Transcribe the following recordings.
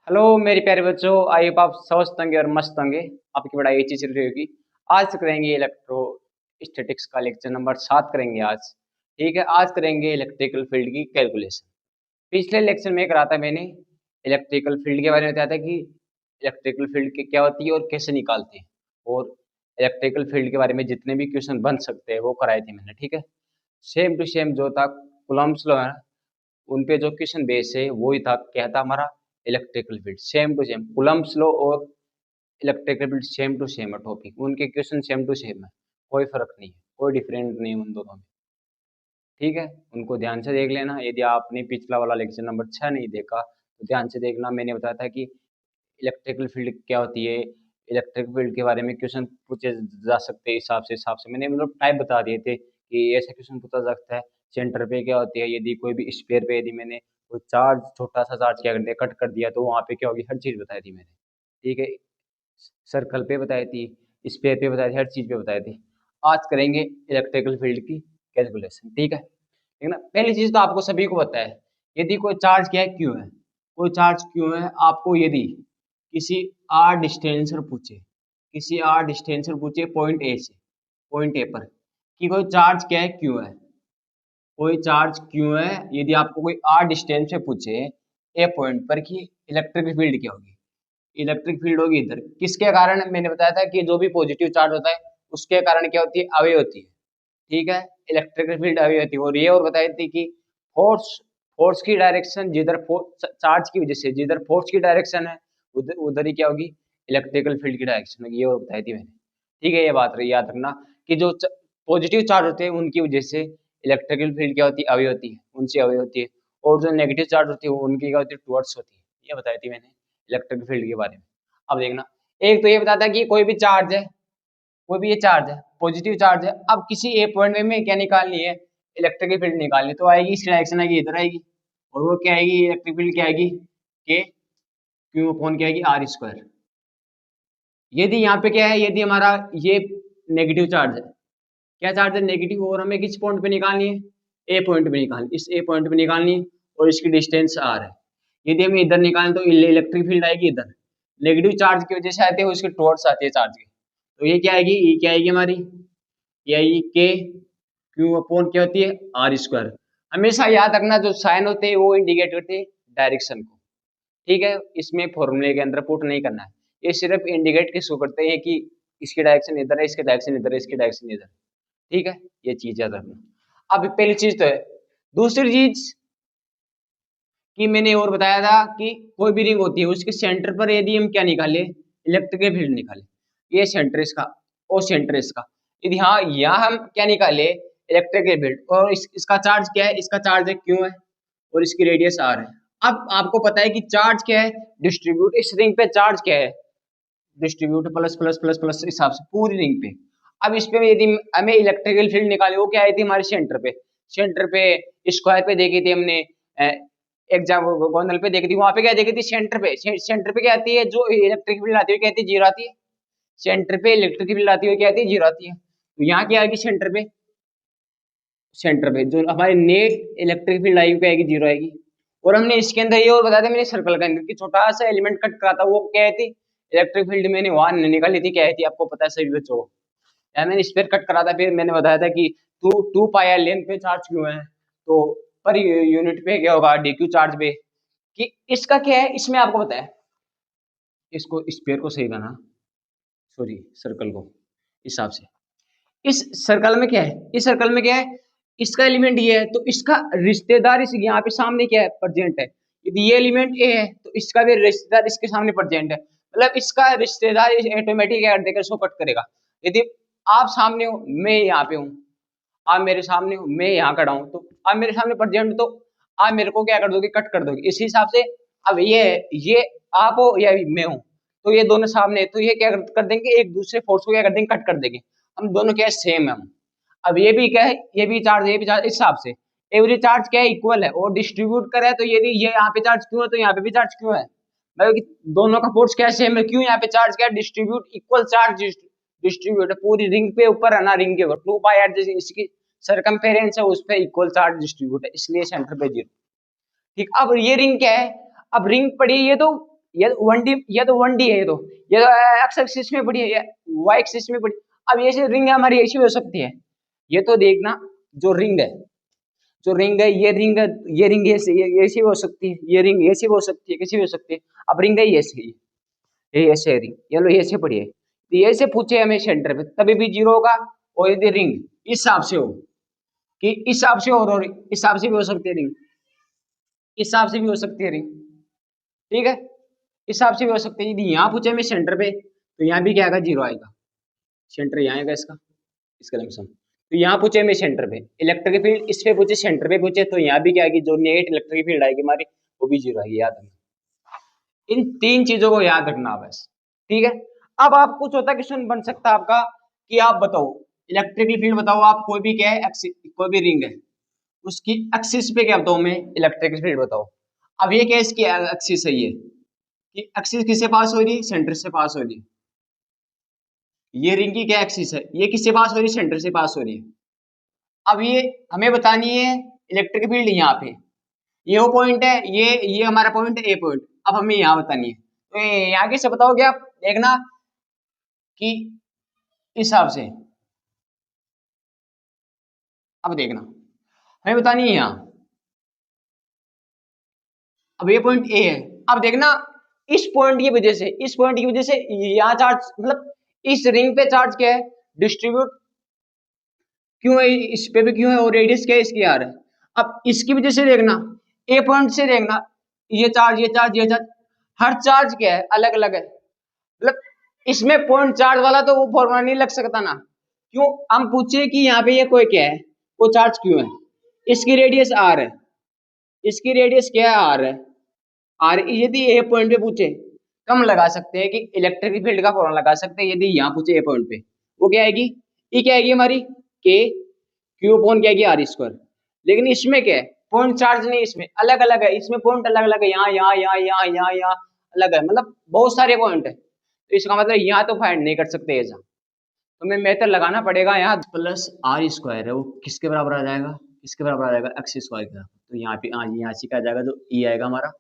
Hello मेरे प्यारे बच्चों, आई होप आप स्वस्थ होंगे और मस्त होंगे। आपकी पढ़ाई अच्छी चल रही होगी। आज करेंगे इलेक्ट्रो स्टैटिक्स का लेक्चर नंबर 7 करेंगे आज। ठीक है, आज करेंगे इलेक्ट्रिकल फील्ड की कैलकुलेशन। पिछले लेक्चर में करा था मैंने इलेक्ट्रिकल फील्ड के बारे में बताया था कि इलेक्ट्रिकल फील्ड की क्या होती है और कैसे निकालते हैं, और इलेक्ट्रिकल फील्ड के बारे में जितने भी क्वेश्चन बन सकते हैं वो कराए थे मैंने। ठीक है, सेम टू सेम जो था कूलम्ब्स लॉ है, उन पे जो क्वेश्चन बेस है वो ही था, क्या था हमारा electrical field. Same to same Coulomb's law और electrical field same to same है, टॉपिक उनके क्वेश्चन सेम टू सेम है, कोई फर्क नहीं है, कोई डिफरेंट नहीं है उन दोनों में। ठीक है, उनको ध्यान से देख लेना। यदि आपने पिछला वाला लेक्चर नंबर 6 नहीं देखा तो ध्यान से देखना। मैंने बताया था कि इलेक्ट्रिकल फील्ड क्या होती है, इलेक्ट्रिक फील्ड के बारे में क्वेश्चन पूछे जा सकते हैं। हिसाब से मैंने मतलब टाइप बता दिए थे कि ऐसा क्वेश्चन पूछा जा सकता है। सेंटर पे क्या होती है, यदि कोई भी स्फीयर पे यदि मैंने कोई चार्ज, छोटा सा चार्ज क्या कर दिया, कट कर दिया, तो वहाँ पे क्या होगी, हर चीज़ बताई थी मैंने। ठीक है, सर्कल पे बताई थी, स्फीयर पे बताई थी, हर चीज़ पे बताई थी। आज करेंगे इलेक्ट्रिकल फील्ड की कैलकुलेशन। ठीक है, ठीक ना। पहली चीज़ तो आपको सभी को पता है, यदि कोई चार्ज क्या है, क्यू है, कोई चार्ज क्यू है, आपको यदि किसी आर डिस्टेंसर पूछे, किसी आर डिस्टेंसर पूछे पॉइंट ए से, पॉइंट ए पर, कि कोई चार्ज क्या है, क्यू है, कोई चार्ज क्यू है, यदि आपको कोई आर डिस्टेंस से पूछे ए पॉइंट पर कि इलेक्ट्रिक फील्ड क्या होगी, इलेक्ट्रिक फील्ड होगी इधर, किसके कारण। मैंने बताया था कि जो भी पॉजिटिव चार्ज होता है उसके कारण क्या होती है, अवे होती है। ठीक है, इलेक्ट्रिक फील्ड अवे होती है। और ये और बताई थी कि फोर्स, फोर्स की डायरेक्शन जिधर चार्ज की वजह से जिधर फोर्स की डायरेक्शन है, उधर उधर ही क्या होगी, इलेक्ट्रिकल फील्ड की डायरेक्शन होगी। ये और बताई थी मैंने। ठीक है, ये बात रही, याद रखना कि जो पॉजिटिव चार्ज होते हैं उनकी वजह से इलेक्ट्रिकल फील्ड क्या होती है, अवे होती है, उनसे अवे होती है। और जो नेगेटिव चार्ज होती है उनकी क्या होती है, टुवर्ड्स होती है। ये बताई थी मैंने इलेक्ट्रिक फील्ड के बारे में। अब देखना, एक तो ये बताता है कि कोई भी चार्ज है, कोई भी ये चार्ज है, पॉजिटिव चार्ज है, अब किसी ए पॉइंट में क्या निकालनी है, इलेक्ट्रिक फील्ड निकालनी, तो आएगी इस डायरेक्शन, आएगी इधर आएगी। और वो क्या आएगी, इलेक्ट्रिक फील्ड क्या आएगी, के क्यू अपॉन क्या आएगी, आर स्क्वायर। यदि यहाँ पे क्या है, यदि हमारा ये नेगेटिव चार्ज है, क्या चार्ज है, नेगेटिव, और हमें किस पॉइंट पे निकालनी है, ए पॉइंट पे निकालनी, इस ए पॉइंट पे निकालनी है, और इसकी डिस्टेंस आर है। यदि हमें इधर निकालें तो इलेक्ट्रिक फील्ड आएगी इधर, नेगेटिव चार्ज की वजह से आती है, उसके टुवर्ड्स आती है चार्ज की। तो ये क्या आएगी, ये क्या आएगी हमारी, ये आएगी के क्यू अपॉन क्या होती है, आर स्क्वायर। हमेशा याद रखना जो साइन होते हैं वो इंडिकेट करते हैं डायरेक्शन को। ठीक है, इसमें फॉर्मूले के अंदर पुट नहीं करना है, ये सिर्फ इंडिकेट किसको करते हैं कि इसकी डायरेक्शन इधर है, इसकी डायरेक्शन इधर है, इसकी डायरेक्शन इधर। ठीक है, ये चीज याद रखना। अब पहली चीज तो है। दूसरी चीज कि मैंने और बताया था कि कोई भी रिंग होती है उसके सेंटर पर यदि हम क्या निकाले, इलेक्ट्रिक फील्ड निकाले, ये सेंटर इसका और सेंटर इसका, यदि हाँ यहाँ हम क्या निकाले, इलेक्ट्रिक फील्ड, और इसका चार्ज क्या है, इसका चार्ज है क्यों है, और इसकी रेडियस आर है। अब आपको पता है कि चार्ज क्या है, डिस्ट्रीब्यूट, इस रिंग पे चार्ज क्या है, distribute plus plus plus plus हिसाब से पूरी रिंग पे। अब इस पे यदि हमें इलेक्ट्रिकल फील्ड निकाले, वो क्या आई थी हमारे सेंटर पे, सेंटर पे स्क्वायर पे देखी थी हमने, एग्जाम गोंदल पे देखी थी, वहां पे क्या देखी थी, सेंटर पे, सेंटर पे क्या आती है, जो इलेक्ट्रिक फील्ड आती है क्या आती है, जीरो आती है। सेंटर पे इलेक्ट्रिक फील्ड आती है क्या आती है, जीरो आती है। तो यहाँ क्या आएगी सेंटर पे, सेंटर पे जो हमारी नेट इलेक्ट्रिक फील्ड आएगी क्या आएगी, जीरो आएगी। और हमने इसके अंदर ये और बताया था मैंने, सर्कल के अंदर कि छोटा सा एलिमेंट कट करा था, वो क्या है थी, इलेक्ट्रिक फील्ड मैंने वहां निकाली थी, क्या है थी, आपको पता है सभी बच्चों को। यार मैंने स्फीयर कट करा था, फिर मैंने बताया था कि टू पाई आर लेंथ पे चार्ज क्यों है, तो पर यूनिट पे क्या होगा, डी क्यू चार्ज पे, कि इसका क्या है, इसमें आपको पता है, इसको स्फीयर को सही करना, सॉरी सर्कल को, हिसाब से इस सर्कल में क्या है, इस सर्कल में क्या है, इसका एलिमेंट ये है, तो इसका रिश्तेदार इस यहाँ पे सामने क्या है, प्रेजेंट है। यदि ये एलिमेंट ए है तो इसका भी रिश्तेदार इसके सामने प्रेजेंट है, मतलब इसका रिश्तेदार ऑटोमेटिक क्या कर देगा, इसको कट करेगा। यदि आप सामने हो, मैं यहाँ पे हूँ, आप मेरे सामने हो, मैं यहाँ खड़ा हूँ, तो आप मेरे सामने प्रेजेंट, तो आप मेरे को क्या कर दोगे, कट कर दोगे। इस हिसाब से अब ये आप हो या मैं हूँ, तो ये दोनों सामने, तो ये क्या कर देंगे, एक दूसरे फोर्स को क्या कर देंगे, कट कर देंगे। हम दोनों क्या है, सेम है हम। अब ये भी क्या है, ये भी चार्ज, ये भी चार्ज, इस हिसाब से एवरी चार्ज क्या है, इक्वल है, और डिस्ट्रीब्यूट करे तो यदि ये यहाँ पे चार्ज क्यों है तो यहाँ पे भी चार्ज क्यों है, मतलब कि दोनों का फोर्स क्या है, सेम है, क्यों यहाँ पे चार्ज क्या है, डिस्ट्रीब्यूट, इक्वल चार्ज डिस्ट्रीब्यूट है पूरी रिंग पे, ऊपर है ना रिंग के ऊपर, टू पाई आर जैसे इसकी सरकमफेरेंस है, उस पे इक्वल चार्ज डिस्ट्रीब्यूट है, इसलिए सेंटर पे जीरो। ठीक, अब ये रिंग क्या है, अब रिंग पड़ी, ये तो ये तो 1D, ये तो 1D है, ये तो एक्स एक्सिस में पड़ी है, ये वाई एक्सिस में पड़ी। अब ये जो रिंग है हमारी ऐसी हो सकती है, ये तो देखना, जो रिंग है, जो रिंग है, ये रिंग है, ये रिंग ऐसे, ये ऐसी भी हो सकती है, ये रिंग ऐसी भी हो सकती है, किसी भी हो सकती है। अब रिंग है ये ऐसे ही, ये ऐसे है रिंग, ये लो ये ऐसे पड़ी है, तो ये ऐसे पूछे हमें सेंटर पे, तभी भी जीरो होगा। और यदि रिंग इस हिसाब से हो, कि इस हिसाब से हो, और इस हिसाब से भी हो सकती है रिंग, इस हिसाब से भी हो सकती है रिंग, ठीक है, इस हिसाब से भी हो सकती है। यदि यहाँ पूछे हमें सेंटर पे, तो यहाँ भी क्या आएगा, जीरो आएगा, सेंटर यहाँ आएगा इसका, इसका लमसम। तो यहाँ पूछे हमें सेंटर पे इलेक्ट्रिक फील्ड, इस पे पूछे सेंटर पे पूछे, तो यहाँ भी क्या आएगी, जो नेट इलेक्ट्रिक फील्ड आएगी हमारी, वो भी जीरो आएगी, याद रखना। इन तीन चीजों को याद रखना बस, ठीक है। अब आप कुछ होता क्वेश्चन बन सकता है आपका, कि आप बताओ इलेक्ट्रिकल फील्ड बताओ, आप कोई भी क्या है, कोई भी रिंग है, उसकी एक्सिस पे क्या बताऊं मैं, इलेक्ट्रिकल फील्ड बताओ। अब ये क्या, इसकी एक्सिस है ये, कि एक्सिस किससे पास हो रही है, सेंटर से पास हो रही है। ये रिंग की क्या एक्सिस है, ये किससे पास हो रही है, सेंटर से पास हो रही है। अब ये हमें बतानी है इलेक्ट्रिक फील्ड यहाँ पे, ये वो पॉइंट है, ये हमारा पॉइंट है, ए पॉइंट। अब हमें यहाँ बतानी है, तो यहाँ कैसे बताओगे आप, देखना कि इस हिसाब से, अब देखना हमें बतानी है यहाँ, अब ये पॉइंट ए है। अब देखना इस पॉइंट की वजह से, इस पॉइंट की वजह से यहाँ चार्ज, मतलब इस रिंग पे चार्ज क्या है, डिस्ट्रीब्यूट क्यों है, इस पे भी क्यों है, और रेडियस क्या है इसकी, आ रहा है। अब इसकी वजह से देखना, ए पॉइंट से देखना, ये चार्ज, ये चार्ज, ये चार्ज, हर चार्ज क्या है, अलग अलग है। मतलब इसमें पॉइंट चार्ज वाला तो वो फॉर्मूला नहीं लग सकता ना, क्यों, हम पूछे कि यहाँ पे ये कोई क्या है, वो चार्ज क्यों है, इसकी रेडियस आर है, इसकी रेडियस क्या है, आर है, आर। यदि ए पॉइंट पे पूछे, कम लगा सकते हैं कि इलेक्ट्रिक फील्ड का फॉर्मूला लगा सकते हैं, यदि यहाँ पूछे ए पॉइंट पे, वो क्या आएगी, ये क्या आएगी हमारी, के क्यू अपॉन क्या आएगी, आर स्क्वायर। लेकिन इसमें क्या है, पॉइंट चार्ज नहीं, इसमें अलग अलग है, इसमें पॉइंट अलग अलग है, यहाँ यहाँ यहाँ यहाँ यहाँ यहाँ अलग है, मतलब बहुत सारे पॉइंट है, तो इसका मतलब यहाँ तो फाइंड नहीं कर सकते ऐसा, तो हमें मेथड लगाना पड़ेगा यहाँ, प्लस आर स्क्वायर है वो किसके बराबर आ जाएगा, किसके बराबर आ जाएगा, एक्स स्क्वायर का। तो यहाँ पे यहाँ से क्या आ जाएगा, जो ई आएगा हमारा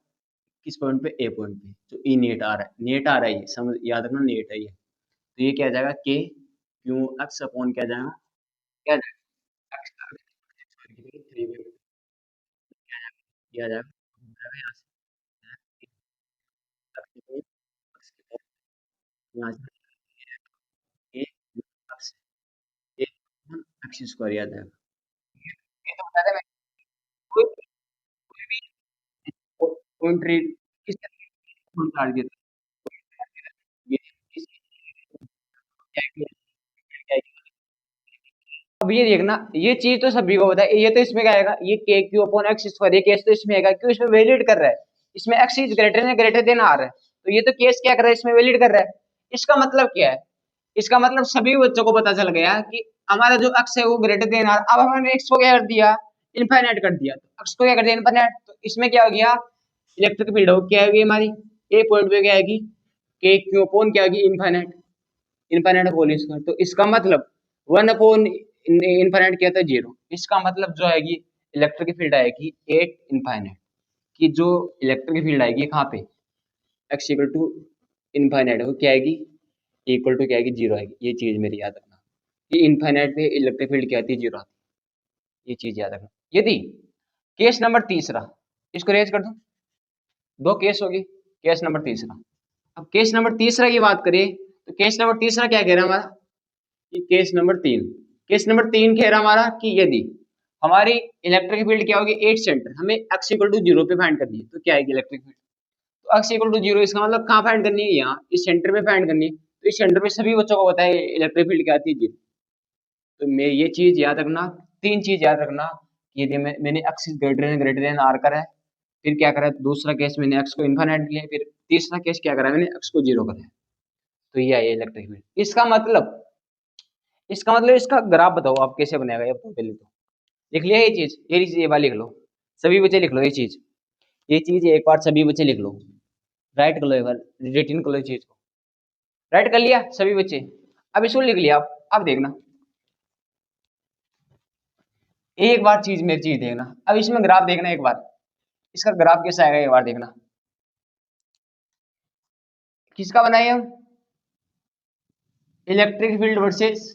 किस पॉइंट पे, ए पॉइंट पे, जो ई नेट आ रहा है, नेट आ रहा है, ये समझ याद रखना, नेट है ये। तो ये क्या आ जाएगा, के क्यू एक्स अपॉन क्या आ जाएगा, क्या आ जाएगा, क्या आ जाएगा, यहाँ से यहाँ से ए एक्स, ए एक्स स्क्वायर याद है। ये तो बता दें, कोई पॉइंट किस टारगेट, ये अब ये देखना, ये चीज तो सभी को पता है, ये तो इसमें क्या आएगा, ये के क्यू अपॉन एक्स स्क्वायर, ये केस तो इसमें आएगा, क्यों, इसमें वैलिड कर रहा है, इसमें x is greater than r है, तो ये तो केस क्या कर रहा है, इसमें वैलिड कर रहा है। इसका मतलब क्या है, इसका मतलब सभी बच्चों को पता चल गया कि हमारा जो एक्स है वो ग्रेटर देन आर। अब हमने एक्स को क्या कर दिया, इनफाइनाइट कर दिया, तो एक्स को क्या कर दिया, इनफाइनाइट, तो इसमें क्या हो गया, इलेक्ट्रिक फील्ड हो क्या होगी हमारी, ए पॉइंट पे क्या आएगी, के क्यू अपॉन क्या होगी, इनफाइनाइट, इनफाइनाइट होल स्क्वायर। तो इसका मतलब वन अपॉन इनफाइनाइट क्या था, जीरो। इसका मतलब जो आएगी इलेक्ट्रिक फील्ड आएगी एट इनफाइनाइट, की जो इलेक्ट्रिक फील्ड आएगी कहाँ पे, एक्स इक्वल टू इनफाइनाइट हो क्या आएगी, इक्वल टू क्या आएगी, जीरो आएगी। ये चीज मेरी याद रखना, कि इनफाइनाइट पे इलेक्ट्रिक फील्ड क्या आती है, जीरो आती है, ये चीज याद रखना। यदि केस नंबर तीसरा, इसको रेज कर दो, दो केस होगी, केस नंबर तीसरा। अब केस नंबर तीसरा की बात करें, तो केस नंबर तीसरा क्या कह रहा है हमारा, कि केस नंबर तीन, केस नंबर तीन कह रहा हमारा कि यदि हमारी इलेक्ट्रिक फील्ड क्या होगी, एट सेंटर, हमें एक्स इक्वल टू जीरो पे फाइंड करनी है, तो क्या आएगी इलेक्ट्रिक फील्ड, तो एक्स इक्वल टू जीरो, इसका मतलब कहाँ फाइंड करनी है, यहाँ इस सेंटर पे फाइंड करनी है। तो इस सेंटर पे सभी बच्चों को पता है इलेक्ट्रिक फील्ड क्या आती है, जीरो। तो मैं ये चीज याद रखना, तीन चीज याद रखना, कि यदि मैंने एक्स ग्रेटर देन आर करा है, फिर क्या करा है, दूसरा केस मैंने एक्स को इन्फाइनाइट लिया है, फिर तीसरा केस क्या करा है, मैंने एक्स को जीरो करा है, तो ये है इलेक्ट्रिक फील्ड। इसका मतलब इसका ग्राफ बताओ आप कैसे बनेगा, ये बताओ पहले तो। लिख लिया ये चीज, ये बार लिख लो, सभी बच्चे लिख लो ये चीज एक बार सभी बच्चे लिख लो, राइट कर लो एक बार, रिटिन कर लो चीज को, राइट कर लिया सभी बच्चे। अब इसको लिख लिया आप, अब देखना एक बार चीज, मेरी चीज देखना, अब इसमें ग्राफ देखना एक बार, इसका ग्राफ कैसा आएगा एक बार देखना। किसका बनाए हम, इलेक्ट्रिक फील्ड वर्सेस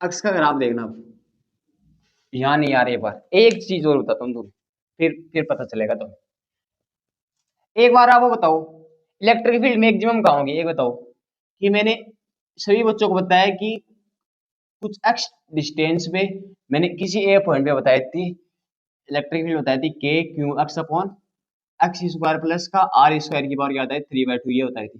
अक्स का ग्राफ देखना। अब यहाँ नहीं आ रही, एक बार एक चीज और बताता हूँ तुम, फिर पता चलेगा तुम। एक बार आप वो बताओ, इलेक्ट्रिक फील्ड मैक्सिमम कहाँ होगी, ये बताओ। कि मैंने सभी बच्चों को बताया कि कुछ एक्स डिस्टेंस पे मैंने किसी ए पॉइंट पे बताई थी इलेक्ट्रिक फील्ड, बताई थी के q x upon x square plus का आर स्क्वायर की पावर क्या होता है 3/2, ये बताई थी।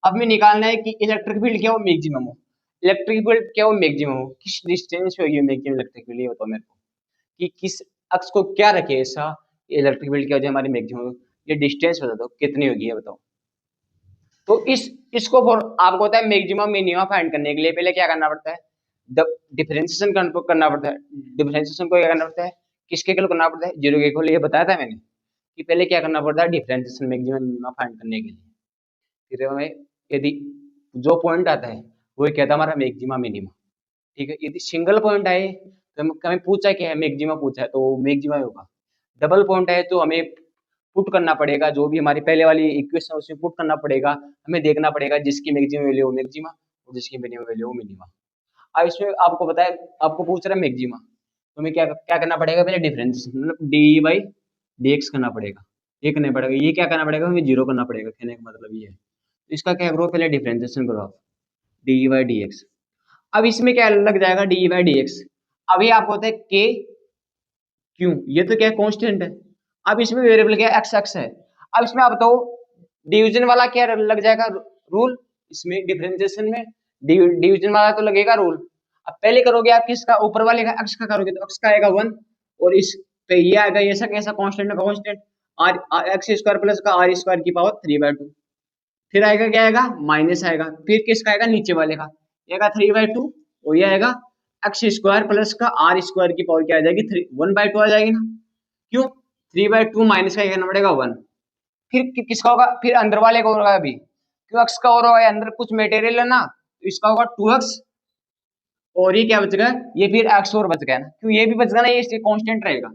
अब मैं निकालना है कि इलेक्ट्रिक फील्ड क्या हो मैक्सिमम हो, इलेक्ट्रिक फील्ड क्या हो मैक्सिमम हो, किस डिस्टेंस पे होगी मैक्सिमम इलेक्ट्रिक फील्ड, ये बताओ मेरे को। कि किस अक्स को क्या रखे ऐसा इलेक्ट्रिक फील्ड क्या हो जाए हमारी मैक्सिमम, ये डिस्टेंस बता दो कितनी होगी, ये बताओ। तो इसको फॉर आपको होता है मैक्सिमम मिनिमम फाइंड करने के लिए पहले क्या करना पड़ता है, डिफरेंशिएशन करना पड़ता है। डिफरेंशिएशन को क्या करना पड़ता है, किसके इक्वल करना पड़ता है, जीरो के इक्वल, ये बताया था मैंने कि पहले क्या करना पड़ता है डिफरेंशिएशन मैक्सिमम मिनिमम फाइंड करने के लिए। फिर हमें यदि जो पॉइंट आता है वो क्या था हमारा मैक्सिमा मिनिमा, ठीक है। यदि सिंगल पॉइंट आए तो हमें पूछा क्या है, मैक्सिमा पूछा है तो मैक्सिमा होगा। डबल पॉइंट है तो हमें पुट करना पड़ेगा, जो भी हमारी पहले वाली इक्वेशन है उसमें पुट करना पड़ेगा। हमें देखना पड़ेगा जिसकी मैक्सिमम वैल्यू हो मैक्सिमा और जिसकी मिनिमम वैल्यू हो मिनिमा। अब इसमें आपको बताया, आपको पूछ रहा है मैक्सिमा, तो हमें क्या क्या करना पड़ेगा, पहले डिफरेंस मतलब डी बाई डी एक्स करना पड़ेगा, ये करना पड़ेगा। ये क्या करना पड़ेगा, हमें जीरो करना पड़ेगा, कहने का मतलब ये है। तो इसका क्या करो, पहले डिफरेंशिएशन करो आप, डी बाई डी एक्स। अब इसमें क्या लग जाएगा, डी बाई डी एक्स। अभी आपको होता है के क्यों, ये तो क्या कांस्टेंट है। अब इसमें वेरिएबल क्या है, एक्स एक्स है। अब इसमें आप बताओ डिवीजन वाला क्या लग जाएगा रूल, इसमें डिफरेंशिएशन में डिवीजन वाला तो लगेगा रूल। अब पहले करोगे आप किसका, ऊपर वाले का एक्स का करोगे तो एक्स का आएगा 1, और इस पे ये आएगा, ऐसा कैसा कांस्टेंट है, constant r x square plus का आर स्क्वायर की पावर 3/2। फिर आएगा क्या आएगा, माइनस आएगा, फिर किसका आएगा, नीचे वाले का आएगा 3/2, और ये आएगा एक्स स्क्वायर प्लस का आर स्क्वायर की पावर क्या आ जाएगी 1/2 आ जाएगी ना। क्यों, 3/2 माइनस का करना पड़ेगा 1। फिर किसका होगा, फिर अंदर वाले का होगा, अभी क्यों एक्स का और होगा, अंदर कुछ मटेरियल है ना, तो इसका होगा 2x, और ये क्या बच गया, ये फिर एक्स और बच गया ना, क्यों ये भी बच गया ना, ये कांस्टेंट रहेगा।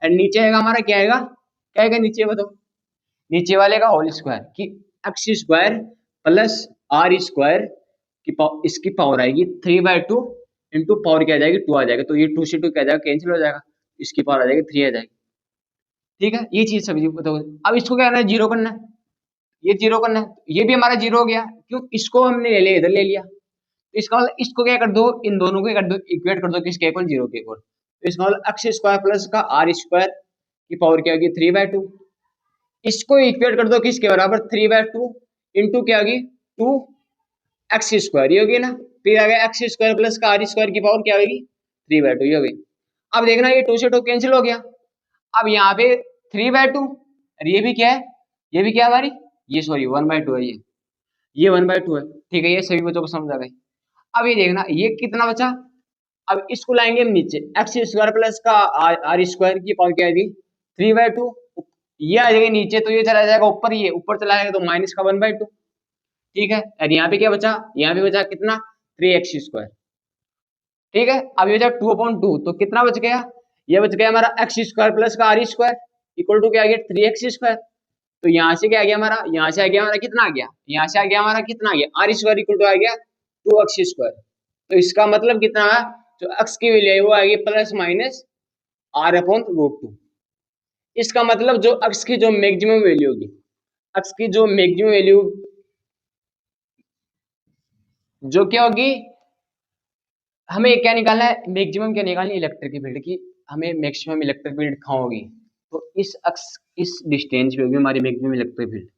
एंड नीचे आएगा हमारा क्या आएगा, क्या आएगा नीचे बताओ, नीचे वाले का होल स्क्वायर कि x square plus r square की पावर, इसकी पावर आएगी 3/2 इंटू पावर क्या आ जाएगी 2 आ जाएगा, तो ये 2 से 2 क्या आ जाएगा, कैंसिल हो जाएगा, इसकी पावर आ जाएगी 3 आ जाएगी। ठीक है, ये चीज समझिए बताओ। अब इसको क्या करना है, जीरो करना है, ये जीरो करना है, ये भी हमारा जीरो हो गया, क्यों इसको हमने ले लिया, इधर ले लिया, तो इसका मतलब इसको क्या कर दो, इन दोनों को कर दो, इक्वेट कर दो किसके इक्वल, जीरो के इक्वल। तो इसका मतलब एक्स स्क्वायर प्लस का आर स्क्वायर की पावर क्या होगी 3/2, इसको इक्वेट कर दो किसके बराबर 3/2 इंटू क्या होगी 2 एक्स स्क्वायर, ये होगी ना। फिर आ गया एक्स स्क्वायर प्लस का आर स्क्वायर की पावर क्या होगी 3/2, ये होगी। अब देखना ये 2 से 2 कैंसिल हो गया। अब यहाँ पे 3/2, और ये भी क्या है, ये भी क्या है हमारी, ये सॉरी 1/2 है, ये 1/2 है, ठीक है। ये सभी बच्चों को समझ आ गई। अब ये देखना ये कितना बचा, अब इसको लाएंगे हम नीचे, एक्स स्क्वायर प्लस का आर स्क्वायर की पावर क्या है 3/2, ये आ जाएगा नीचे, तो ये चला जाएगा ऊपर, ये ऊपर चला जाएगा तो माइनस का 1/2, ठीक है। और यहाँ पे क्या बचा, यहाँ पे बचा कितना 3x², ठीक है। अब ये बचा 2/2, तो कितना बच गया, ये बच गया हमारा एक्स स्क्वायर प्लस का आर स्क्वायर इक्वल टू क्या आ गया 3x²। तो यहाँ से क्या आ गया हमारा, यहाँ से आ गया हमारा कितना आ गया, यहाँ से आ गया हमारा कितना आ गया, आर स्क्वायर इक्वल टू आ गया 2x²। तो इसका मतलब कितना है, जो एक्स की वैल्यू है वो आएगी प्लस माइनस r/√2। इसका मतलब जो एक्स की जो मैक्सिमम वैल्यू होगी, एक्स की जो मैक्सिमम वैल्यू जो क्या होगी, हमें क्या निकालना है, मैक्सिमम क्या निकालनी है इलेक्ट्रिक फील्ड की, हमें मैक्सिमम इलेक्ट्रिक फील्ड कहाँ होगी, तो इस एक्स इस डिस्टेंस पे होगी हमारी maximum electric field,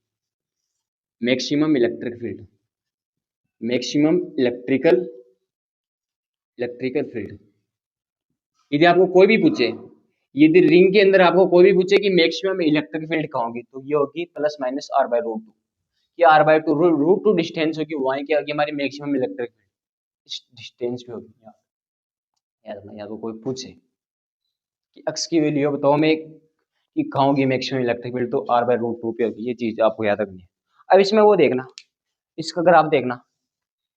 maximum electric field, maximum electrical field. यदि आपको कोई भी पूछे, यदि रिंग के अंदर आपको कोई भी पूछे कि मैक्सिमम इलेक्ट्रिक फील्ड कहाँ होगी, तो ये होगी प्लस माइनस r/√2, कि r/2 √2 डिस्टेंस होगी, वहीं क्या होगी हमारी मैक्सिमम इलेक्ट्रिक फील्ड, इस डिस्टेंस पे होगी। यार तो कोई पूछे कि एक्स की वैल्यू बताओ हमें कि कहाँ होगी मैक्सिमम इलेक्ट्रिक फील्ड, तो r/√2 पे होगी, ये चीज आपको याद रखनी है। अब इसमें वो देखना, इसका ग्राफ देखना,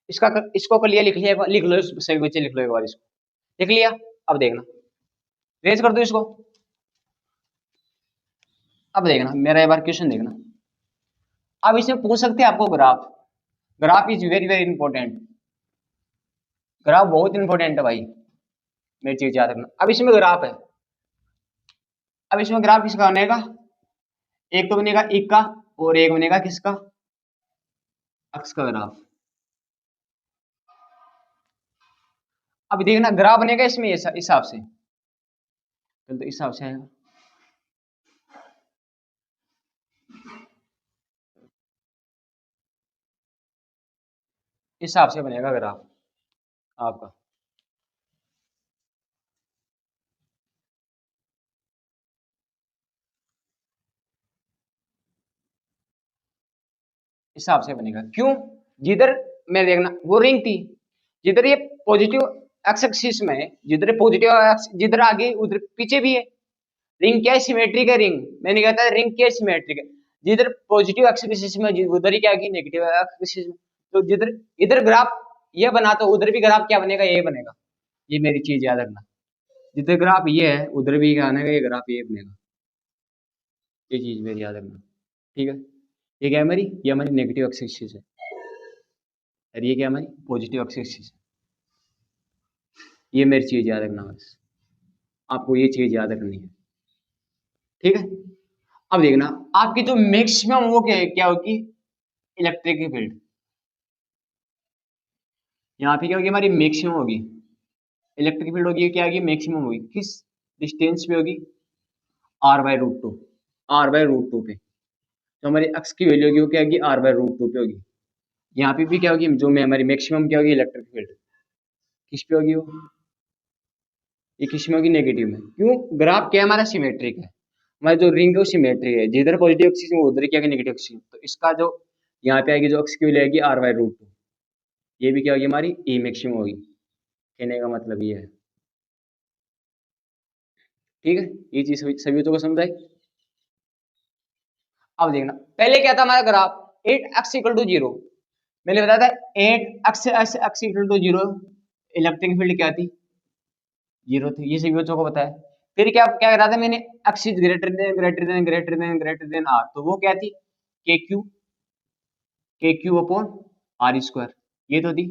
इसको कर लिया, लिख लिया, लिख लो सभी बच्चे लिख लो एक बार, इसको लिख लिया। अब देखना रेज कर दो इसको, अब देखना मेरा एक बार क्वेश्चन देखना। अब इसमें पूछ सकते हैं आपको graph. Graph is very very important. Graph बहुत इंपॉर्टेंट है भाई, मेरी चीज याद रखना। अब इसमें ग्राफ है। अब इसमें ग्राफ किसका बनेगा? एक तो बनेगा एक का, और एक बनेगा किसका? अक्ष का ग्राफ। अब देखना ग्राफ बनेगा इसमें इस हिसाब से, चल तो इस हिसाब से आएगा। इस हिसाब से बनेगा ग्राफ आपका। इस हिसाब से बनेगा। क्यों? जिधर मैं देखना वो रिंग थी, जिधर ये पॉजिटिव एक्स एक्सिस में, जिधर पॉजिटिव एक्स जिधर आगे उधर पीछे भी है। रिंग क्या है? सिमेट्रिक है रिंग। मैंने कहता है रिंग क्या है? सिमेट्रिक है। जिधर पॉजिटिव एक्स एक्सिस में उधर ही क्या की नेगेटिव एक्स एक्सिस में। तो जिधर इधर ग्राफ ये बना तो उधर भी ग्राफ क्या बनेगा? ये बनेगा। ये मेरी चीज याद रखना। जिधर ग्राफ ये है उधर भी क्या बनेगा? ये ग्राफ ये बनेगा। ये चीज मेरी याद रखना, ठीक है। ये क्या है हमारी? ये हमारी नेगेटिव एक्स एक्सिस है, और ये क्या है हमारी? पॉजिटिव एक्स एक्सिस है। ये मेरी चीज याद रखना बस, आपको ये चीज याद रखनी है, ठीक है। अब देखना आपकी जो मैक्सिमम वो क्या होगी? Electric field. यहाँ पे क्या होगी? हमारी मैक्सिमम होगी इलेक्ट्रिक फील्ड होगी। क्या होगी? मैक्सिमम होगी। किस डिस्टेंस पे होगी? r/√2। r/√2 पे जो हमारी एक्स की वैल्यू होगी वो क्या होगी? r/√2 पे होगी। यहाँ पे भी क्या होगी? जो में हमारी मैक्सिमम क्या होगी? इलेक्ट्रिक फील्ड किस पे होगी? वो ये किस में होगी? नेगेटिव में। क्यों? ग्राफ क्या है हमारा? सिमेट्रिक है। हमारी जो रिंग है वो सिमेट्रिक है, जिधर पॉजिटिव एक्सिस में उधर क्या है? Negative axis. तो इसका जो यहाँ पे आएगी जो एक्स की वैल्यू आएगी r/√2, ये भी क्या होगी? हमारी ई मैक्सिमम होगी। कहने का मतलब ये है, ठीक है। ये चीज सभी बच्चों को समझ आई। अब देखना पहले क्या था हमारा ग्राफ? 8x = 0। मैंने बताया था 8x=0 इलेक्ट्रिक फील्ड क्या थी? 0 थी। ये सभी बच्चों को पता है। फिर क्या क्या करा था मैंने? x is greater then r, तो वो क्या थी? के क्यू अपॉन आर स्क्वायर, ये तो थी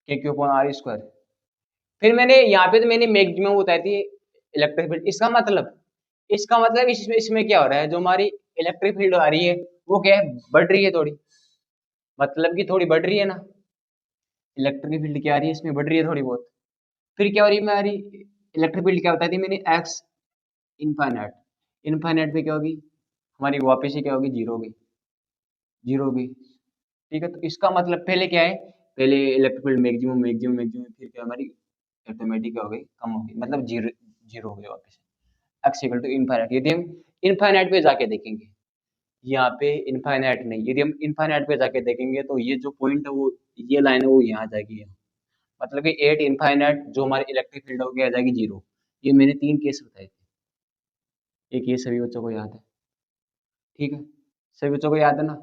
के क्यू अपॉन आर स्क्वायर। फिर मैंने यहाँ पे तो मैंने मैक्सिमम बताई थी इलेक्ट्रिक फील्ड। इसका मतलब इसमें क्या हो रहा है? जो हमारी इलेक्ट्रिक फील्ड आ रही है वो क्या है? बढ़ रही है थोड़ी, मतलब कि थोड़ी बढ़ रही है ना। इलेक्ट्रिक फील्ड क्या आ रही है? इसमें बढ़ रही है थोड़ी बहुत। फिर क्या हो रही है हमारी इलेक्ट्रिक फील्ड? क्या बताई थी मैंने? X infinite. इनफाइनाइट पे क्या होगी? हमारी वापस से क्या होगी? जीरो होगी। जीरो होगी, ठीक है। तो इसका मतलब पहले क्या है? पहले electric field maximum maximum maximum, फिर क्या हमारी ऑटोमेटिक क्या हो गई? कम हो गई, मतलब जीरो जीरो हो गई वापस। X equal to infinite. यदि हम इनफाइनाइट पे जाके देखेंगे, यहाँ पे इनफाइनाइट नहीं, यदि हम इनफाइनाइट पे जाके देखेंगे तो ये जो पॉइंट है वो, ये लाइन है वो यहाँ आ जाएगी यहाँ। मतलब कि एट इनफाइनाइट जो हमारी इलेक्ट्रिक फील्ड होगी आ जाएगी जीरो। ये मैंने 3 केस बताए थे, एक ये सभी बच्चों को याद है, ठीक है। सभी बच्चों को याद है ना।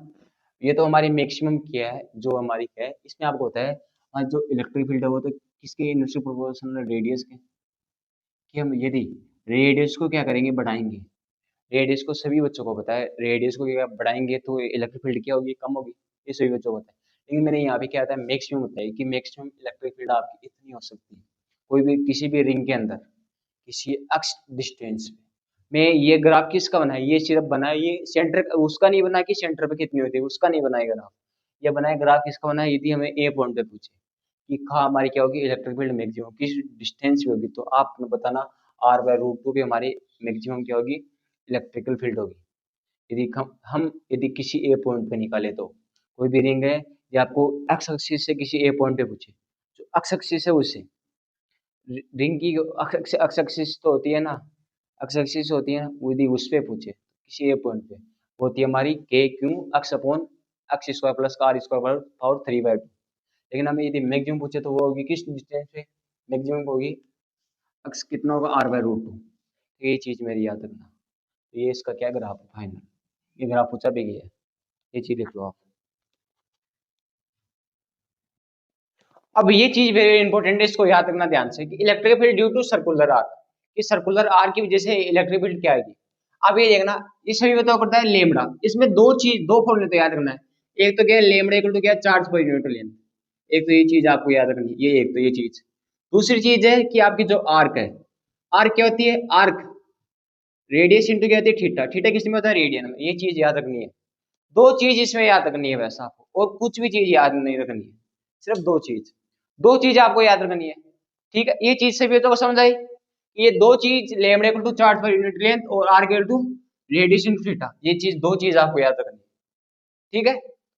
ये तो हमारी मैक्सिमम क्या है जो हमारी है, इसमें आपको होता है जो इलेक्ट्रिक फील्ड है वो तो किसके इनवर्सली प्रोपोर्शनल रेडियस के। कि हम यदि रेडियस को क्या करेंगे? बढ़ाएंगे। रेडियस को सभी बच्चों को पता है, रेडियस को क्या बढ़ाएंगे तो इलेक्ट्रिक फील्ड क्या होगी? कम होगी। ये सभी बच्चों को पता है। लेकिन मैंने यहाँ पे क्या होता है? मैक्सिमम होता है कि मैक्सिमम इलेक्ट्रिक फील्ड आपकी इतनी हो सकती है कोई भी किसी भी रिंग के अंदर किसी एक्स डिस्टेंस पे। मैं ये ग्राफ किसका बना है? ये सिर्फ बना है, ये सेंटर उसका नहीं बना कि सेंटर पे कितनी होती है, उसका नहीं बनाया ग्राफ। ये बनाया ग्राफ किसका बना है? यदि हमें ए पॉइंट पे पूछे कि कहाँ हमारी क्या होगी इलेक्ट्रिक फील्ड मैक्सिमम, किस डिस्टेंस पे होगी, तो आपने बताना r/√2 पे हमारी मैक्सिमम क्या होगी? इलेक्ट्रिकल फील्ड होगी। यदि हम यदि किसी ए पॉइंट पे निकाले तो कोई भी रिंग है, या आपको एक्स एक्सिस से किसी ए पॉइंट पे पूछे, जो एक्स एक्सिस है उससे रिंग की एक्स एक्सिस तो होती है ना, एक्स एक्सिस होती है ना, यदि उस पे पूछे किसी ए पॉइंट पे, वो होती है हमारी k q x upon x square plus r square power 3/2। लेकिन हमें यदि मैक्सिमम पूछे तो वो होगी किस डिस्टेंस पे? मैक्सिमम होगी एक्स कितना होगा? r/√2। ये चीज मेरी याद रखना। तो ये इसका क्या ग्राफ है फाइनल, ये ग्राफ पूछा भी गया है, ये चीज लिख लो आप। अब ये चीज वेरी इंपॉर्टेंट है, इसको याद रखना ध्यान से कि electric field due to circular arc, कि सर्कुलर आर्क की वजह से इलेक्ट्रिक फील्ड क्या आएगी? अब ये देखना, ये सभी बताओ करता है लेमड़ा, इसमें दो फॉर्मूले तो याद रखना है। एक तो क्या है लेमड़ा इक्वल टू क्या है चार्ज पर यूनिट लेंथ, एक तो ये चीज आपको याद रखनी है, ये एक तो ये चीज। दूसरी चीज है कि आपकी जो आर्क है, आर्क क्या होती है, आर्क रेडियस इंटू क्या होती है थीटा, थीटा किस में होता है रेडियन में, ये चीज याद रखनी है। दो चीज इसमें याद रखनी है वैसा आपको, और कुछ भी चीज याद नहीं रखनी है, सिर्फ दो चीज आपको याद रखनी है। ठीक है, ये चीज सभी तो समझ आई, ये दो चीज lambda equal to charge per unit length और R equal to radius into theta, ये चीज दो चीज आपको याद रखनी है। ठीक है,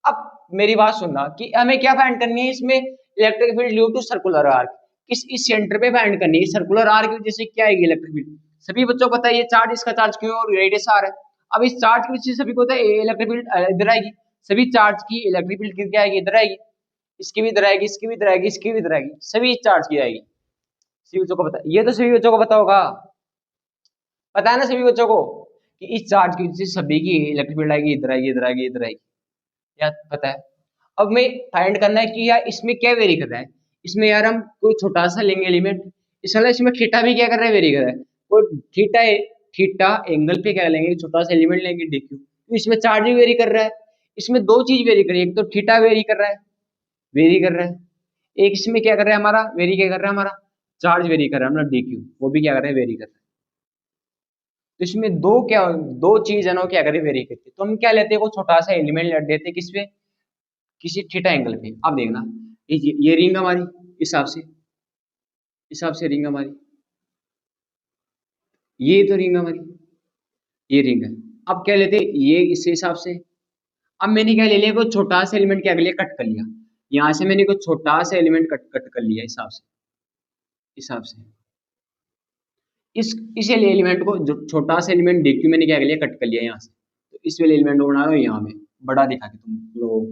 अब मेरी बात सुनना कि हमें क्या फाइंड करनी है इसमें, electric field due to circular arc, इस सेंटर पे फाइंड करनी है। सर्कुलर आर्क की वजह से क्या आएगी इलेक्ट्रिक फील्ड, सभी बच्चों को पता है ये चार्ज, इसका चार्ज क्यों और रेडियस आर है। अब इस चार्ज की वजह से सभी को पता है इलेक्ट्रिक फील्ड इधर आएगी, सभी चार्ज की इलेक्ट्रिक फील्ड किधर आएगी, इधर आएगी, इसकी भी इधर आएगी, इसकी भी इधर आएगी, इसकी भी इधर आएगी, सभी चार्ज की आएगी। सभी बच्चों को पता है, ये तो सभी बच्चों को पता होगा, पता है ना सभी बच्चों को कि इस चार्ज की वजह से सभी की इलेक्ट्रिक फील्ड आएगी, इधर आएगी, इधर आएगी, इधर आएगी, यार पता है। अब मैं फाइंड करना है कि यार इसमें क्या वेरी कर रहा है, इसमें यार हम कोई छोटा सा लेंगे एलिमेंट, इसमें थीटा भी क्या कर रहा है, वेरी कर रहा है, कोई थीटा थीटा एंगल पे क्या लेंगे, छोटा सा एलिमेंट लेंगे डीक्यू, तो इसमें चार्ज भी वेरी कर रहा है, इसमें दो चीज वेरी कर रही है, एक तो थीटा वेरी कर रहा है, वेरी कर रहा है, एक इसमें क्या कर रहा है हमारा, वेरी क्या कर रहा है हमारा, चार्ज वेरी कर रहा है हमारा डीक्यू, वो भी क्या कर रहा है, वेरी कर रहा है। तो इसमें दो चीज है ना, क्या करे वेरी करती है, तो हम क्या लेते हैं, को छोटा सा एलिमेंट ले देते हैं किस पे, किसी थीटा एंगल पे। अब देखना ये रिंग हमारी, हिसाब से रिंग हमारी, ये तो रिंग हमारी, ये रिंग है। अब क्या लेते ये इस हिसाब से, अब मैंने क्या ले लिया, कोई छोटा सा एलिमेंट क्या कर लिया, कट कर लिया, यहां से मैंने कोई छोटा सा एलिमेंट कट कट कर लिया हिसाब से इस एलिमेंट को, जो छोटा सा एलिमेंट डीक्यू मैंने क्या कर लिया, कट कर लिया यहाँ से, तो इस वाले एलिमेंट को बना रहा हूँ यहाँ में बड़ा दिखा के तुम लोग,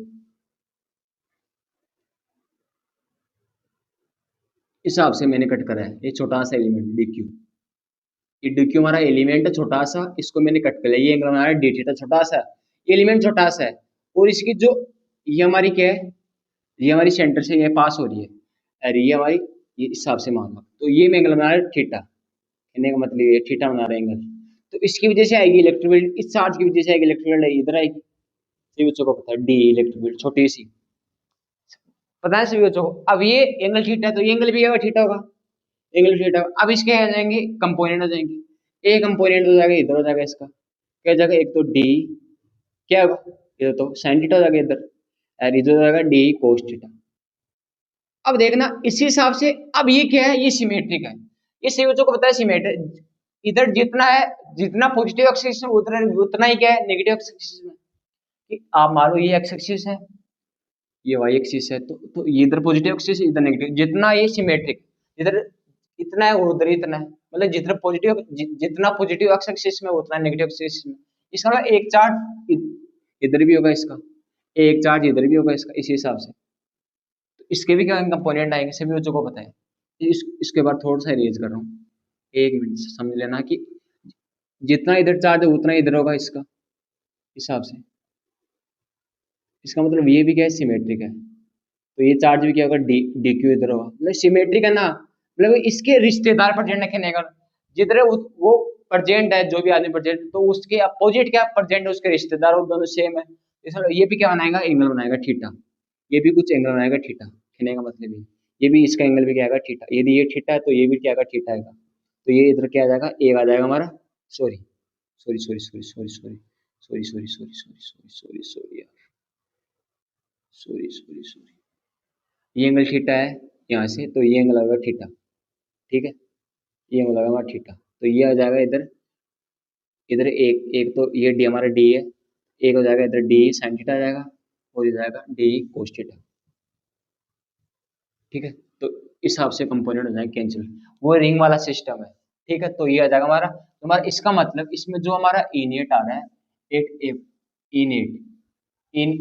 हिसाब से मैंने कट करा है ये छोटा सा एलिमेंट डीक्यू, ये डीक्यू हमारा एलिमेंट है छोटा सा, इसको मैंने कट कर लिया, ये एंगल हमारा डी थीटा छोटा सा, ये एलिमेंट छोटा सा है, और इसकी जो ये हमारी क्या है, ये हमारी सेंटर से ये पास हो रही है, और ये हमारी ये इस हिसाब से मान लो, तो ये एंगल बना रहा है थीटा, कहने का मतलब ये थीटा बना रहा है एंगल, तो इसकी वजह से आएगी इलेक्ट्रिक फील्ड, इस चार्ज की वजह से आएगी इलेक्ट्रिक फील्ड, इधर आएगी, सभी बच्चों को पता है डी इलेक्ट्रिक फील्ड छोटी सी, पता है सभी बच्चों को। अब ये एंगल थीटा है, तो ये एंगल भी थीटा होगा, एंगल थीटा। अब इसके आ जाएंगे कंपोनेंट हो जाएंगे, एक कंपोनेंट हो जाएगा इधर, हो जाएगा इसका क्या हो जाएगा, एक तो डी क्या होगा, इधर तो साइन थीटा हो जाएगा इधर, और इधर हो जाएगा डी कोस थीटा। अब देखना इसी हिसाब से, अब ये क्या है, ये सिमेट्रिक है, ये सभी बच्चों को पता है सिमेट्रिक, इधर जितना है, जितना पॉजिटिव एक्सिस में उतना उतना ही क्या है नेगेटिव एक्सिस में, कि आप मान लो ये एक्स एक्सिस है, ये वाई एक्सिस है, तो ये इधर पॉजिटिव एक्सिस इधर नेगेटिव, जितना ये सिमेट्रिक, इधर इतना है और उधर इतना है, मतलब जितना पॉजिटिव एक्स एक्सिस में उतना नेगेटिव एक्सिस में, इसका मतलब एक चार्ज इधर भी होगा इसका, एक चार्ज इधर भी होगा इसका, इसी हिसाब से तो इसके भी क्या कंपोनेंट आएंगे, सभी बच्चों को पता है। इसके बाद थोड़ा सा इरेज कर रहा हूँ, एक मिनट से समझ लेना कि जितना इधर चार्ज है उतना इधर होगा इसका हिसाब से, इसका मतलब ये भी क्या है सिमेट्रिक है, तो ये चार्ज भी क्या होगा डी डी क्यू इधर होगा, मतलब सिमेट्रिक है ना, मतलब इसके रिश्तेदार प्रेजेंट रखने का, जिधर वो प्रेजेंट है जो भी आदमी प्रेजेंट, तो उसके अपोजिट क्या प्रेजेंट है उसके रिश्तेदार, वो दोनों सेम है, इसलिए ये भी क्या बनाएगा एंगल बनाएगा थीटा, ये भी कुछ एंगल बनाएगा थीटा, कहने का मतलब ये भी इसका एंगल भी क्या आएगा थीटा, यदि ये थीटा है तो ये भी क्या आएगा थीटा आएगा, तो ये इधर क्या आ जाएगा एक आ जाएगा हमारा, sorry sorry sorry sorry sorry sorry sorry sorry sorry sorry sorry sorry sorry यार सॉरी सॉरी सॉरी, ये एंगल थीटा है यहाँ से, तो ये एंगल आएगा थीटा, ठीक है, ये एंगल आएगा हमारा थीटा, तो ये आ जाएगा इधर, इधर एक एक तो ये डी हमारा डी है, एक हो जाएगा इधर डी साइन थीटा आ जाएगा, और इधर आएगा डी कोस थीटा, ठीक है, तो इस हिसाब से कंपोनेंट हो जाएंगे कैंसिल, वो रिंग वाला सिस्टम है, ठीक है, तो ये आ जाएगा हमारा, तो हमारा इसका मतलब इसमें जो हमारा इनेट आ रहा है, एक इनेट इन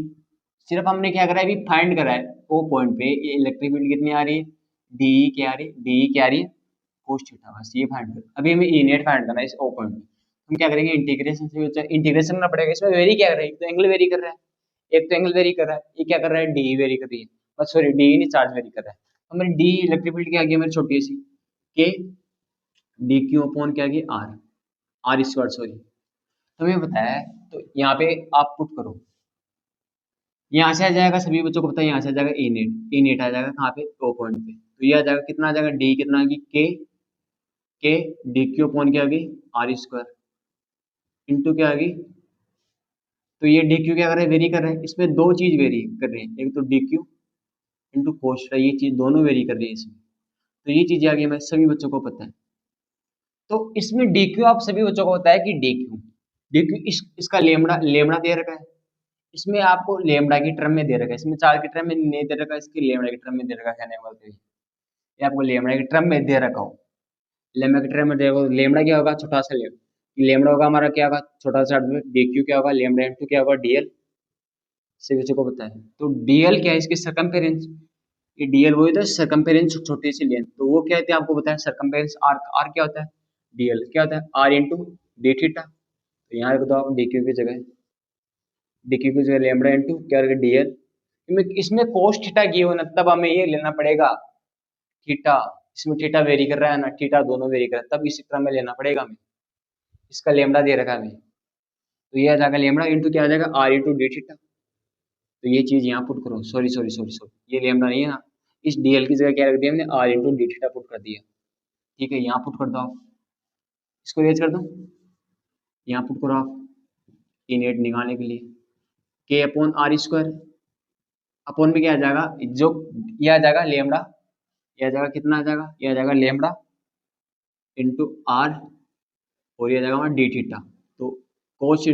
सिर्फ हमने क्या करा है, अभी फाइंड करा है ओ पॉइंट पे ये इलेक्ट्रिक फील्ड कितनी आ रही है, डी क्या आ रही है, डी क्या आ रही है कोस थीटा, बस ये फाइंड कर, अभी हमें इनेट फाइंड करना है इस ओ पॉइंट पे, हम क्या करेंगे इंटीग्रेशन से, इंटीग्रेशन करना पड़ेगा, इसमें वेरी क्या कर रहा है, एक तो एंगल वेरी कर रहा है, एक तो एंगल वेरी कर रहा है, ये क्या कर रहा है डी वेरी कर रही है, बस सॉरी डी नहीं चार्ज वेरी कर रहा है, तो मेरी डी इलेक्ट्रिक फील्ड क्या आ गई मेरी छोटी सी, के डी क्यू अपॉन क्या आ गई आर, आर स्क्वायर सॉरी, तुम्हें पता है, तो यहाँ पे आप पुट करो, यहाँ से आ जाएगा, सभी बच्चों को पता है, यहाँ से आ जाएगा ए नेट, ए नेट आ जाएगा कहाँ पे, ओ पॉइंट पे, तो ये आ जाएगा कितना, आ जाएगा डी कितना आ गई के डी क्यू अपॉन क्या आ गई आर स्क्वायर इंटू क्या आ गई, तो ये डी क्यू क्या कर रहा है, वेरी कर रहा है, इसमें दो चीज वेरी कर रहे हैं, एक तो डी क्यू इंटू कोस, ये चीज दोनों वेरी कर रही है इसमें, तो ये चीज आ गई, हमें सभी बच्चों को पता है। तो इसमें डी क्यू आप सभी बच्चों को पता है कि डी क्यू इसका लेमड़ा लेमड़ा दे रखा है, इसमें आपको लेमड़ा की टर्म में दे रखा है, इसमें चार की टर्म में नहीं दे रखा है, इसकी लेमड़ा की टर्म में दे रखा है, कहने का मतलब ये आपको लेमड़ा की टर्म में दे रखा हो, लेमड़ा की टर्म में दे रखा हो, लेमड़ा क्या होगा, छोटा सा लेमड़ा होगा हमारा, क्या होगा छोटा सा, डी क्यू क्या होगा, लेमड़ा इंटू क्या होगा डीएल, सभी बच्चों को पता है। तो डीएल क्या है, इसकी सरकमफेरेंस, ये डीएल वही था सरकमफेरेंस, छोटी सी लेंथ, तो वो क्या होता है आपको पता है, सरकमफेरेंस आर, आर क्या होता है, डीएल क्या होता है, आर इंटू डी थीटा, तो यहाँ रख दो आप डी क्यू की जगह, डी क्यू की जगह लेमड़ा इंटू क्या रखें डीएल, इसमें कोस थीटा की हो ना, तब हमें ये लेना पड़ेगा थीटा, इसमें थीटा वेरी कर रहा है ना, थीटा दोनों वेरी कर रहा है, तब इसी तरह में लेना पड़ेगा हमें, इसका लेमड़ा दे रखा है हमें, तो ये आ जाएगा लेमड़ा इंटू क्या आ जाएगा आर इंटू डी थीटा, तो ये चीज यहाँ पुट करो, सॉरी सॉरी सॉरी सॉरी, ये लेमड़ा नहीं है ना, इस डीएल की जगह क्या रख दिया हमने, r into d theta put कर दिया, ठीक है, यहाँ पुट कर दो आप, इसको रेज कर दो, यहाँ पुट करो आप, इनेट निकालने के लिए के अपॉन आर स्क्वायर, अपॉन में क्या आ जाएगा, जो ये आ जाएगा लेमड़ा, ये आ जाएगा कितना आ जाएगा, ये आ जाएगा लेमड़ा इंटू आर, और ये आ जाएगा हमारा डी थीटा, तो cos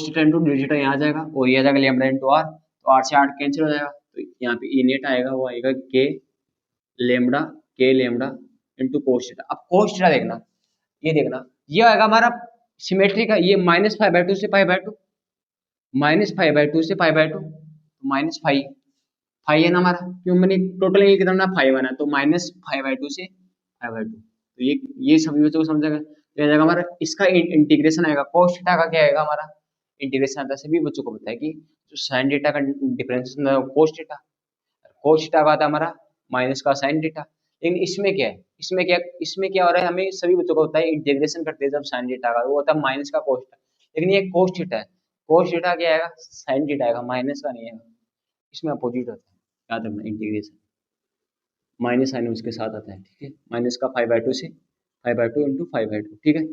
theta into d theta यहाँ आ जाएगा, और ये आ जाएगा लेमड़ा इंटू आर, तो आर से आर कैंसिल हो जाएगा, तो यहाँ पे ई नेट आएगा, वो आएगा लेमड़ा के लेमड़ा इंटू कोस थीटा। अब कोस थीटा देखना, ये देखना, ये आएगा हमारा सिमेट्री का, ये -5/2 से π/2, -5/2 से π/2, -5 फाइव है ना हमारा, क्यों मैंने टोटल ये कितना 5 बना, तो -5/2 से π/2, तो ये सभी बच्चों को समझेगा, तो ये जाएगा हमारा, इसका इंटीग्रेशन आएगा, cos थीटा का क्या आएगा हमारा इंटीग्रेशन आता है, सभी बच्चों को पता है कि जो sin थीटा का difference cos theta, cos theta का आता है हमारा माइनस का sin थीटा, लेकिन इसमें क्या है, इसमें क्या हो रहा है, हमें सभी बच्चों को होता है इंटीग्रेशन करते हैं जब sin थीटा का, वो होता है माइनस का cos थीटा, लेकिन ये cos थीटा है, cos थीटा क्या आएगा, sin थीटा आएगा, माइनस का नहीं आएगा, इसमें अपोजिट होता है, याद रखना इंटीग्रेशन, माइनस साइन उसके साथ आता है, ठीक है, माइनस का 5/2 से 5/2 इंटू 5/2, ठीक है,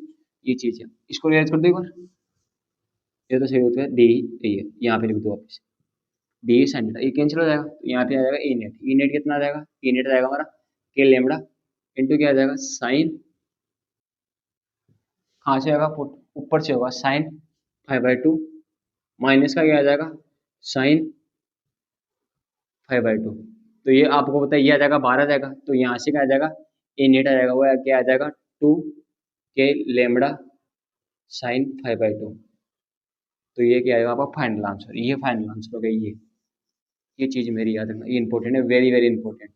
ये चीज है, इसको रिवाइज कर दो एक बार, ये तो सही होता है, डी ये यहाँ पे लिख दो वापस, डी साइन थीटा, ये कैंसिल हो जाएगा, तो यहाँ पे आ जाएगा ई नेट कितना आ जाएगा, ई नेट आ जाएगा हमारा के लेमड़ा इंटू क्या आ जाएगा साइन, कहाँ से आएगा, ऊपर से होगा साइन 5/2, माइनस का क्या आ जाएगा साइन 5/2, तो ये आपको पता है ये आ जाएगा 12 आ जाएगा, तो यहाँ से क्या आ जाएगा ए नेट आ जाएगा, वो क्या आ जाएगा 2 के लेमड़ा साइन 5/2, तो ये क्या आएगा आपका फाइनल आंसर, ये फाइनल आंसर हो गया, ये चीज मेरी याद रखना, ये इंपॉर्टेंट है, वेरी वेरी इंपॉर्टेंट,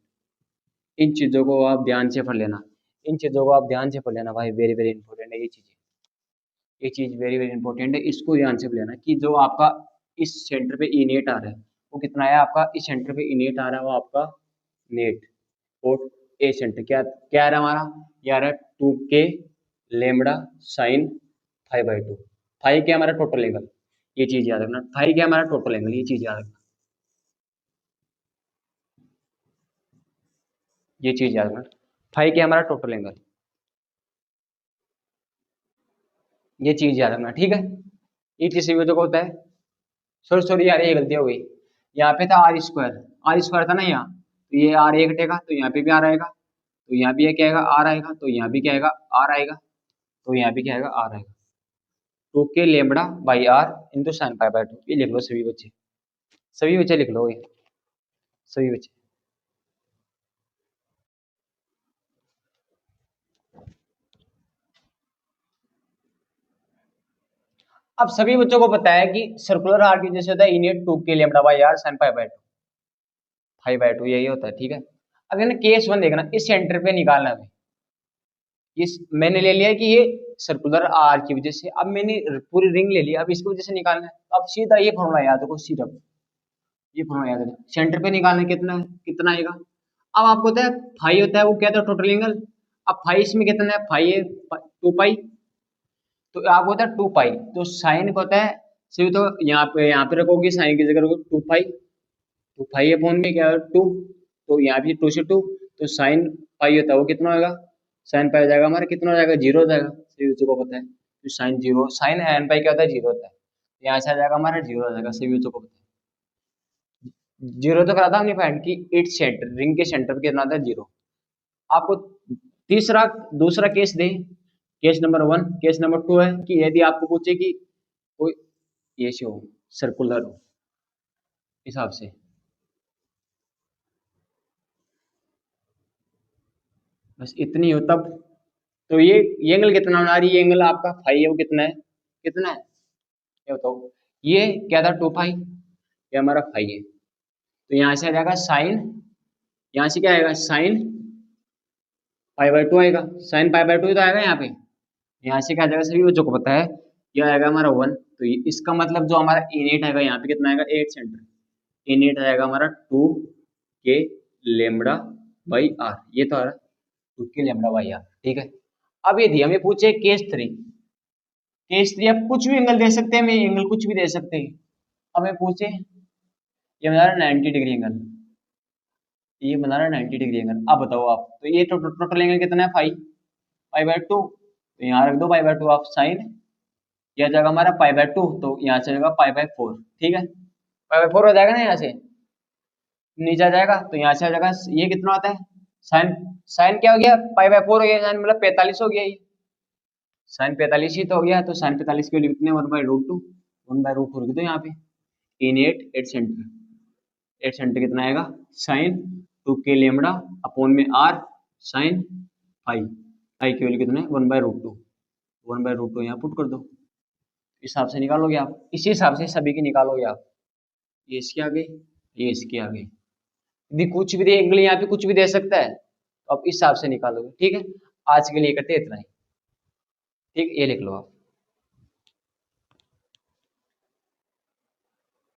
इन चीजों को आप ध्यान से पढ़ लेना, इन चीजों को आप ध्यान से पढ़ लेना भाई, वेरी वेरी इंपॉर्टेंट है ये चीजें, ये चीज वेरी वेरी इंपॉर्टेंट है, इसको ध्यान से पढ़ लेना कि जो आपका इस सेंटर पे ई नेट आ रहा है वो कितना है आपका, इस सेंटर पे ई नेट आ रहा है वो आपका नेट, और ए सेंटर क्या क्या आ रहा है हमारा, ये आ रहा है 2 के लेमड़ा साइन 5/2, फाइव क्या हमारा टोटल एंगल, ये चीज याद रखना, फाइव क्या हमारा टोटल एंगल, ये चीज याद रखना, ये चीज याद रखना, फाइव क्या हमारा टोटल एंगल, ये चीज याद रखना, ठीक है, ये चीज सभी बच्चों को होता है, सॉरी सॉरी यार ये गलती हो गई, यहाँ पे था आर स्क्वायर था ना यहाँ, तो ये आर एक कटेगा, तो यहाँ पे भी आर आएगा, तो यहाँ भी क्या आएगा आर आएगा, तो यहाँ भी क्या आएगा आर आएगा, तो यहाँ भी क्या आएगा आर आएगा, 2 k lambda by r into sine 5/2, ये लिख लो सभी बच्चे लिख लो ये, सभी बच्चे, अब सभी बच्चों को पता है कि सर्कुलर आर्क की जैसे होता है init 2 k lambda by are sign 5/2 यही होता है, ठीक है। अब ना केस 1 देखना, इस सेंटर पे निकालना है, ये मैंने ले लिया कि ये सर्कुलर आर की वजह से, अब मैंने पूरी रिंग ले ली, अब इसकी वजह से निकालना है, अब सीधा ये फॉर्मूला याद रखो, सीधा ये फॉर्मूला याद रखो, सेंटर पे निकालना है, कितना कितना आएगा, अब आपको होता है फाइव होता है, वो क्या था टोटल एंगल, अब फाइव इसमें कितना है, फाइव है 2 पाई, तो आपको होता है 2 पाई, तो साइन का होता है सिर्फ, तो यहाँ पे रखोगे साइन की जगह रखोगे 2 पाई, तो पाई अपॉन में क्या है 2, तो यहाँ भी 2 से 2, तो साइन पाई होता है वो कितना होगा, साइन पाई हो जाएगा हमारा कितना हो जाएगा, 0 हो जाएगा, सभी बच्चों को पता है, तो साइन 0, साइन एन पाई क्या होता है 0 होता है, यहाँ से आ जाएगा हमारा 0 हो जाएगा, सभी बच्चों को पता है। 0 तो करा था हमने फाइंड कि इट्स सेंटर, रिंग के सेंटर पे कितना आता है 0। आपको तीसरा दूसरा केस दे, केस नंबर 1, केस नंबर 2 है कि यदि आपको पूछे कि कोई ये से हो, सर्कुलर हो हिसाब से, बस इतनी हो तब, तो ये एंगल कितना बना रही है, ये एंगल आपका फाई है वो कितना है, कितना है ये बताओ, ये क्या था 2 फाई, ये हमारा फाई है, तो यहाँ से आ जाएगा साइन, यहाँ से क्या आएगा साइन पाई बाय 2 आएगा, साइन पाई बाय 2 तो आएगा यहाँ पे, यहाँ से क्या आ जाएगा सभी बच्चों को पता है, ये आएगा हमारा 1, तो इसका मतलब जो हमारा इनेट आएगा यहाँ पे कितना आएगा 8 सेंटर, इनेट आएगा हमारा 2 के लेमड़ा बाई आर, ये तो आ रहा 2 के लेमड़ा बाई आर, ठीक है। अब यदि हमें पूछे केस 3 आप कुछ भी एंगल दे सकते हैं, हमें एंगल कुछ भी दे सकते हैं, हमें पूछे ये बना रहा 90 डिग्री एंगल, ये बना रहा 90 डिग्री एंगल, अब बताओ आप, तो ये टोटल एंगल कितना है फाई, पाई बाय 2, तो यहाँ रख दो पाई बाय 2 आप साइन, यह जाएगा हमारा पाई बाय 2, तो यहाँ से जाएगा पाई बाय 4, ठीक है, पाई बाय 4 हो जाएगा ना, यहाँ से नीचे आ जाएगा, तो यहाँ से आ जाएगा ये कितना आता है साइन, साइन क्या हो गया पाई बाय 4 हो गया, साइन मतलब 45 हो गया, ये साइन 45 ही तो हो गया, तो साइन 45 के लिए कितने 1/√2, 1/√2 लिख दो यहाँ पे, इन 8 सेंटर, 8 सेंटर कितना आएगा साइन 2 के लेमड़ा अपॉन में आर साइन फाई, फाई की वैल्यू कितना है 1/√2, 1/√2 यहाँ पुट कर दो, इस हिसाब से निकालोगे आप, इसी हिसाब से सभी की निकालोगे आप, ये इसके आगे, ये इसके आगे, यदि कुछ भी दे एंगल यहाँ पे कुछ भी दे सकता है, तो आप इस हिसाब से निकालोगे, ठीक है। आज के लिए करते इतना ही, ठीक, ये लिख लो आप।